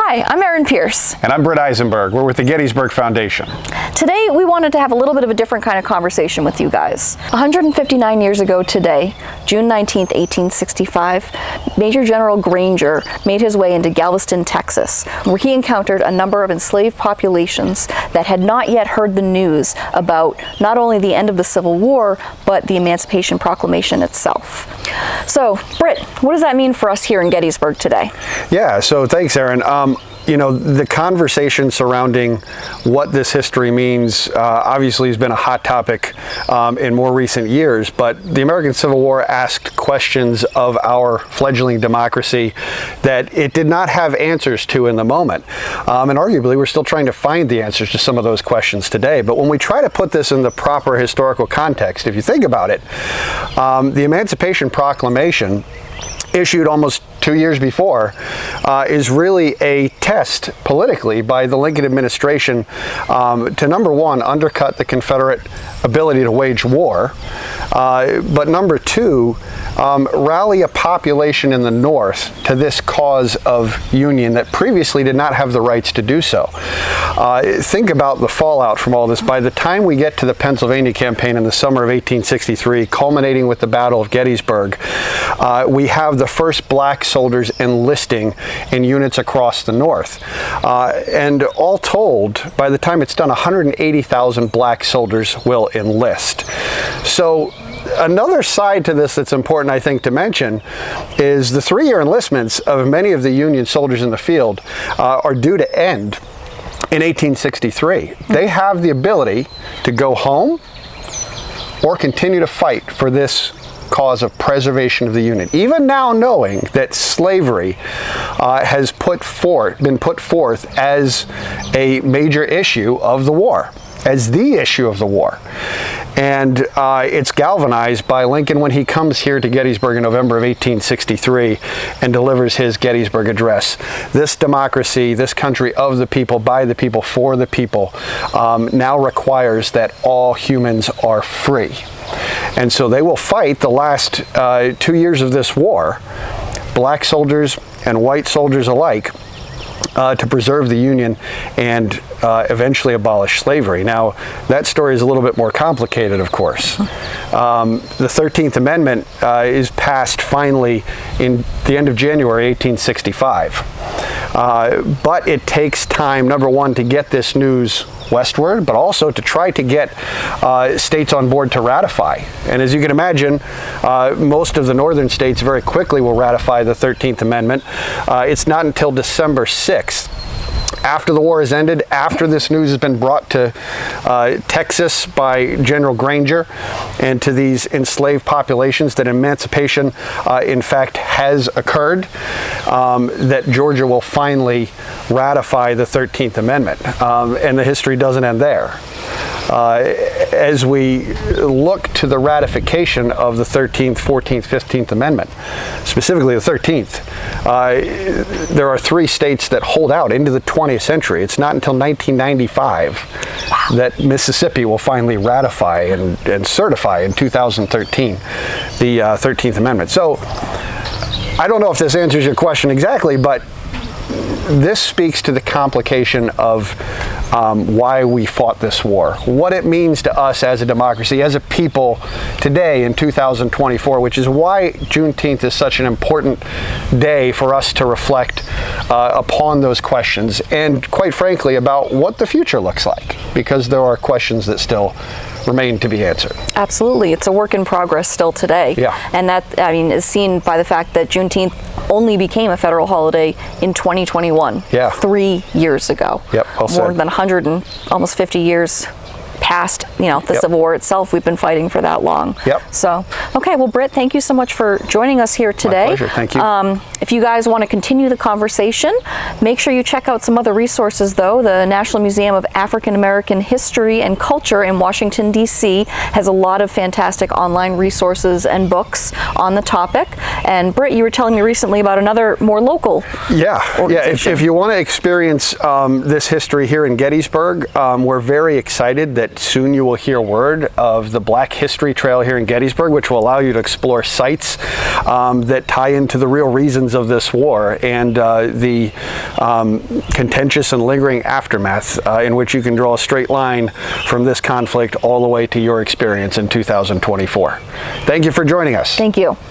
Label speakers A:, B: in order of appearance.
A: Hi, I'm Erin Pierce.
B: And I'm Britt Eisenberg. We're with the Gettysburg Foundation.
A: Today we wanted to have a little bit of a different kind of conversation with you guys. 159 years ago today, June 19th, 1865, Major General Granger made his way into Galveston, Texas, where he encountered a number of enslaved populations that had not yet heard the news about not only the end of the Civil War, but the Emancipation Proclamation itself. So, Britt, what does that mean for us here in Gettysburg today?
B: Yeah, so thanks, Erin. You know, the conversation surrounding what this history means obviously has been a hot topic in more recent years, but the American Civil War asked questions of our fledgling democracy that it did not have answers to in the moment. And arguably, we're still trying to find the answers to some of those questions today. But when we try to put this in the proper historical context, if you think about it, the Emancipation Proclamation, issued almost 2 years before, is really a test politically by the Lincoln administration to, number one, undercut the Confederate ability to wage war, but number two, rally a population in the North to this cause of union that previously did not have the rights to do so. Think about the fallout from all this. By the time we get to the Pennsylvania campaign in the summer of 1863, culminating with the Battle of Gettysburg, we have the first black soldiers enlisting in units across the North. And all told, by the time it's done, 180,000 black soldiers will enlist. So another side to this that's important, I think, to mention is the 3-year enlistments of many of the Union soldiers in the field are due to end in 1863. They have the ability to go home or continue to fight for this cause of preservation of the Union, even now knowing that slavery has been put forth as a major issue of the war, as the issue of the war. And it's galvanized by Lincoln when he comes here to Gettysburg in November of 1863 and delivers his Gettysburg Address. This democracy, this country of the people, by the people, for the people, now requires that all humans are free. And so they will fight the last 2 years of this war, black soldiers and white soldiers alike, to preserve the Union and eventually abolish slavery. Now, that story is a little bit more complicated, of course. The 13th Amendment is passed finally in the end of January 1865. But it takes time, number one, to get this news westward, but also to try to get states on board to ratify. And as you can imagine, most of the northern states very quickly will ratify the 13th Amendment. It's not until December 6th, after the war has ended, after this news has been brought to Texas by General Granger and to these enslaved populations, that emancipation in fact has occurred, that Georgia will finally ratify the 13th Amendment. And the history doesn't end there. As we look to the ratification of the 13th, 14th, 15th Amendment, specifically the 13th, there are 3 states that hold out into the 20th century. It's not until 1995 that Mississippi will finally ratify and certify in 2013 the 13th Amendment. So I don't know if this answers your question exactly, but this speaks to the complication of why we fought this war, what it means to us as a democracy, as a people today in 2024, which is why Juneteenth is such an important day for us to reflect upon those questions and, quite frankly, about what the future looks like, because there are questions that still remain to be answered. Absolutely. It's a work in progress still today. Yeah. And that, I mean, is seen by the fact that Juneteenth only became a federal holiday in 2021. Yeah. 3 years ago. Yep. Well said. More than 100 and almost 50 years past, the Civil War itself. We've been fighting for that long. Yep. So, okay, well, Britt, thank you so much for joining us here today. My pleasure. Thank you. If you guys want to continue the conversation, make sure you check out some other resources, though. The National Museum of African American History and Culture in Washington, D.C. has a lot of fantastic online resources and books on the topic. And Britt, you were telling me recently about another more local organization. If you want to experience this history here in Gettysburg, we're very excited that that soon you will hear word of the Black History Trail here in Gettysburg, which will allow you to explore sites that tie into the real reasons of this war and the contentious and lingering aftermath in which you can draw a straight line from this conflict all the way to your experience in 2024. Thank you for joining us.
A: Thank you.